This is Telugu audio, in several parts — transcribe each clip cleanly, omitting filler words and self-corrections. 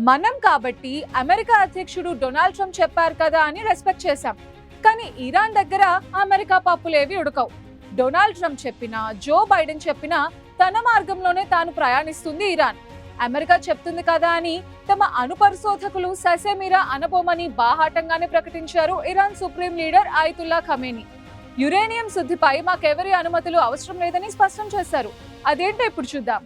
మనం కాబట్టి అమెరికా అధ్యక్షుడు డొనాల్డ్ ట్రంప్ చెప్పారు కదా అని రెస్పెక్ట్ చేశాం. కానీ ఇరాన్ దగ్గర అమెరికా పప్పులేవి ఉడకవు. డొనాల్డ్ ట్రంప్ చెప్పినా, జో బైడెన్ చెప్పినా తన మార్గంలోనే తాను ప్రయాణిస్తుంది ఇరాన్. అమెరికా చెప్తుంది కదా అని తమ అణుపరిశోధకులు ససేమిరా అనబోమని బాహాటంగానే ప్రకటించారు Iran supreme leader Ayatollah Khamenei. Uranium శుద్ధిపై మాకెవరి అనుమతులు అవసరం లేదని స్పష్టం చేశారు. అదేంటో ఇప్పుడు చూద్దాం.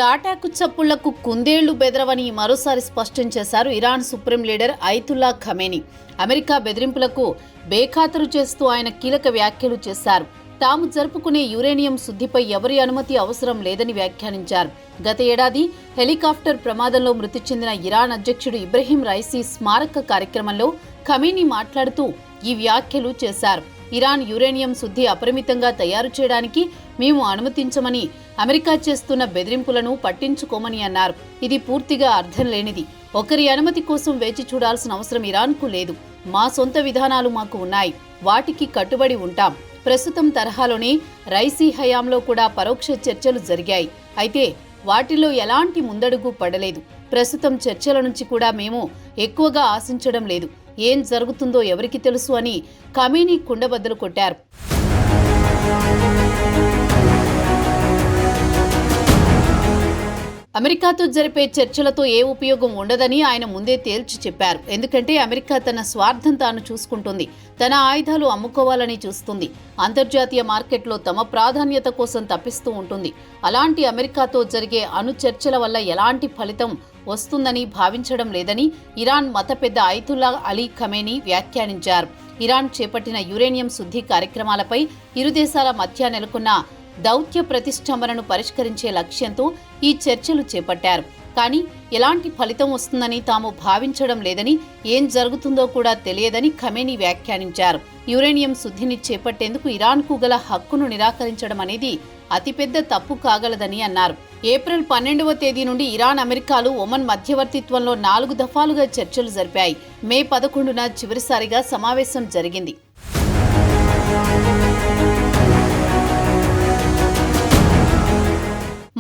తాటాకు చప్పుళ్లకు కుందేళ్లు బెదరవని మరోసారి స్పష్టం చేశారు Iran supreme leader Ayatollah Khamenei. America బెదిరింపులకు బేఖాతరు చేస్తూ ఆయన కీలక వ్యాఖ్యలు చేశారు. తాము జరుపుకునే యురేనియం శుద్ధిపై ఎవరి అనుమతి అవసరం లేదని వ్యాఖ్యానించారు. గత ఏడాది హెలికాప్టర్ ప్రమాదంలో మృతి చెందిన ఇరాన్ అధ్యక్షుడు ఇబ్రహీం రైసీ స్మారక కార్యక్రమంలో ఖమేనీ మాట్లాడుతూ ఈ వ్యాఖ్యలు చేశారు. ఇరాన్ యురేనియం శుద్ధి అపరిమితంగా తయారు చేయడానికి మేము అనుమతించమని, అమెరికా చేస్తున్న బెదిరింపులను పట్టించుకోమని అన్నారు. ఇది పూర్తిగా అర్థం లేనిది. ఒకరి అనుమతి కోసం వేచి చూడాల్సిన అవసరం ఇరాన్కు లేదు. మా సొంత విధానాలు మాకు ఉన్నాయి, వాటికి కట్టుబడి ఉంటాం. ప్రస్తుతం తరహాలోనే రైసీ హయాంలో కూడా పరోక్ష చర్చలు జరిగాయి. అయితే వాటిలో ఎలాంటి ముందడుగు పడలేదు. ప్రస్తుతం చర్చల నుంచి కూడా మేము ఎక్కువగా ఆశించడం లేదు. ఏం జరుగుతుందో ఎవరికి తెలుసు అని ఖమేనీ కుండబద్దలు కొట్టారు. అమెరికాతో జరిపే చర్చలతో ఏ ఉపయోగం ఉండదని ఆయన ముందే తేల్చి చెప్పారు. ఎందుకంటే అమెరికా తన స్వార్థం తాను చూసుకుంటుంది, తన ఆయుధాలు అమ్ముకోవాలని చూస్తుంది, అంతర్జాతీయ మార్కెట్లో తమ ప్రాధాన్యత కోసం తప్పిస్తూ ఉంటుంది. అలాంటి అమెరికాతో జరిగే అణు చర్చల వల్ల ఎలాంటి ఫలితం వస్తుందని భావించడం లేదని ఇరాన్ మత పెద్ద ఆయతుల్లా అలీ ఖమేనీ వ్యాఖ్యానించారు. ఇరాన్ చేపట్టిన యురేనియం శుద్ధి కార్యక్రమాలపై ఇరు దేశాల మధ్య నెలకొన్న దౌత్య ప్రతిష్టంభనను పరిష్కరించే లక్ష్యంతో ఈ చర్చలు చేపట్టారు. కానీ ఎలాంటి ఫలితం వస్తుందని తాము భావించడం లేదని, ఏం జరుగుతుందో కూడా తెలియదని ఖమేనీ వ్యాఖ్యానించారు. యురేనియం శుద్ధిని చేపట్టేందుకు ఇరాన్కు గల హక్కును నిరాకరించడం అనేది అతిపెద్ద తప్పు కాగలదని అన్నారు. ఏప్రిల్ 12వ తేదీ నుండి ఇరాన్, అమెరికాలు ఒమన్ మధ్యవర్తిత్వంలో 4 దఫాలుగా చర్చలు జరిపాయి. మే 11న చివరిసారిగా సమావేశం జరిగింది.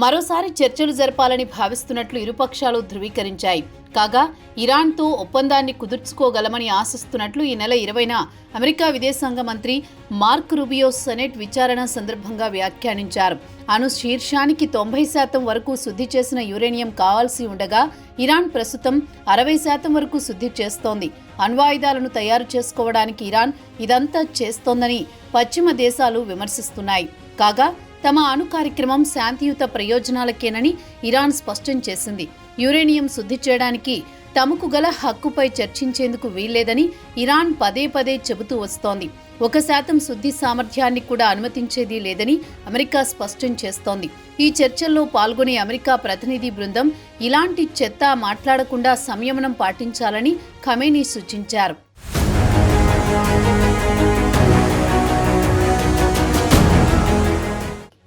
మరోసారి చర్చలు జరపాలని భావిస్తున్నట్లు ఇరుపక్షాలు ధృవీకరించాయి. కాగా ఇరాన్తో ఒప్పందాన్ని కుదుర్చుకోగలమని ఆశిస్తున్నట్లు ఈ నెల 20న అమెరికా విదేశాంగ మంత్రి మార్క్ రూబియో సెనెట్ విచారణ సందర్భంగా వ్యాఖ్యానించారు. అణు శీర్షానికి 90% వరకు శుద్ధి చేసిన యురేనియం కావాల్సి ఉండగా ఇరాన్ ప్రస్తుతం 60% వరకు శుద్ధి చేస్తోంది. అణ్వాయుధాలను తయారు చేసుకోవడానికి ఇరాన్ ఇదంతా చేస్తోందని పశ్చిమ దేశాలు విమర్శిస్తున్నాయి. కాగా తమ అణు కార్యక్రమం శాంతియుత ప్రయోజనాలకేనని ఇరాన్ స్పష్టం చేసింది. యురేనియం శుద్ధి చేయడానికి తమకు గల హక్కుపై చర్చించేందుకు వీల్లేదని ఇరాన్ పదే పదే చెబుతూ వస్తోంది. 1% శుద్ధి సామర్థ్యాన్ని కూడా అనుమతించేది లేదని అమెరికా స్పష్టం చేస్తోంది. ఈ చర్చల్లో పాల్గొనే అమెరికా ప్రతినిధి బృందం ఇలాంటి చెత్త మాట్లాడకుండా సంయమనం పాటించాలని ఖమేనీ సూచించారు.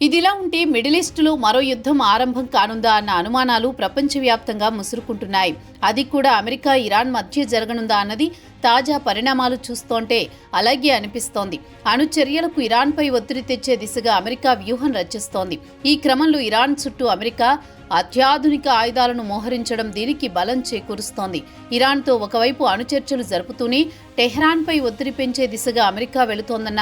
ఇదిలా ఉంటే మిడిల్ ఈస్టులో మరో యుద్ధం ఆరంభం కానుందా అన్న అనుమానాలు ప్రపంచవ్యాప్తంగా ముసురుకుంటున్నాయి. అది కూడా అమెరికా, ఇరాన్ మధ్య జరగనుందా అన్నది తాజా పరిణామాలు చూస్తోంటే అలాగే అనిపిస్తోంది. అణు చర్యలకు ఇరాన్పై ఒత్తిడి తెచ్చే దిశగా అమెరికా వ్యూహం రచిస్తోంది. ఈ క్రమంలో ఇరాన్ చుట్టూ అమెరికా అత్యాధునిక ఆయుధాలను మోహరించడం దీనికి బలం చేకూరుస్తోంది. ఇరాన్తో ఒకవైపు అణు చర్చలు జరుపుతూనే టెహ్రాన్పై ఒత్తిడి పెంచే దిశగా అమెరికా వెళుతోందన్న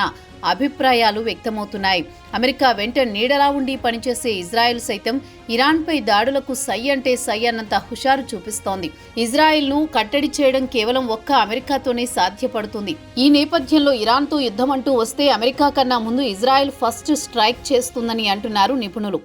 అభిప్రాయాలు వ్యక్తమవుతున్నాయి. అమెరికా వెంట నీడలా ఉండి పనిచేసే ఇజ్రాయెల్ సైతం ఇరాన్పై దాడులకు సై అంటే సై అన్నంత హుషారు చూపిస్తోంది. ఇజ్రాయెల్ను కట్టడి చేయడం కేవలం ఒక్క అమెరికాతోనే సాధ్యపడుతుంది. ఈ నేపథ్యంలో ఇరాన్తో యుద్ధం అంటూ వస్తే అమెరికా కన్నా ముందు ఇజ్రాయెల్ ఫస్ట్ స్ట్రైక్ చేస్తుందని అంటున్నారు నిపుణులు.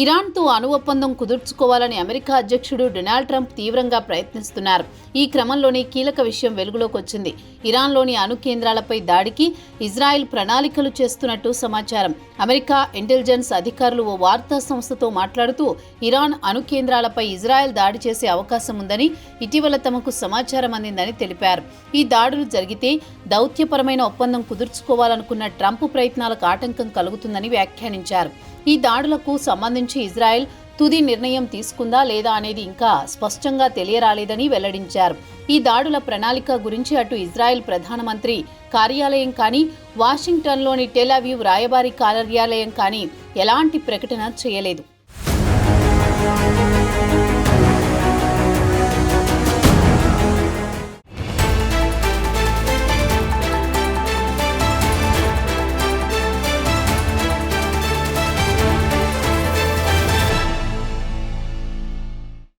ఇరాన్తో అణు ఒప్పందం కుదుర్చుకోవాలని అమెరికా అధ్యక్షుడు డొనాల్డ్ ట్రంప్ తీవ్రంగా ప్రయత్నిస్తున్నారు. ఈ క్రమంలోనే కీలక విషయం వెలుగులోకి వచ్చింది. ఇరాన్లోని అణు కేంద్రాలపై దాడికి ఇజ్రాయెల్ ప్రణాళికలు చేస్తున్నట్టు సమాచారం. అమెరికా ఇంటెలిజెన్స్ అధికారులు ఓ వార్తా సంస్థతో మాట్లాడుతూ ఇరాన్ అణు కేంద్రాలపై ఇజ్రాయెల్ దాడి చేసే అవకాశం ఉందని ఇటీవల తమకు సమాచారం అందిందని తెలిపారు. ఈ దాడులు జరిగితే దౌత్యపరమైన ఒప్పందం కుదుర్చుకోవాలనుకున్న ట్రంప్ ప్రయత్నాలకు ఆటంకం కలుగుతుందని వ్యాఖ్యానించారు. ఈ దాడులకు సంబంధించి ఇజ్రాయెల్ తుది నిర్ణయం తీసుకుందా లేదా అనేది ఇంకా స్పష్టంగా తెలియరాలేదని వెల్లడించారు. ఈ దాడుల ప్రణాళిక గురించి అటు ఇజ్రాయెల్ ప్రధానమంత్రి కార్యాలయం కానీ, వాషింగ్టన్లోని టెల్ అవీవ్ రాయబారి కార్యాలయం కానీ ఎలాంటి ప్రకటన చేయలేదు.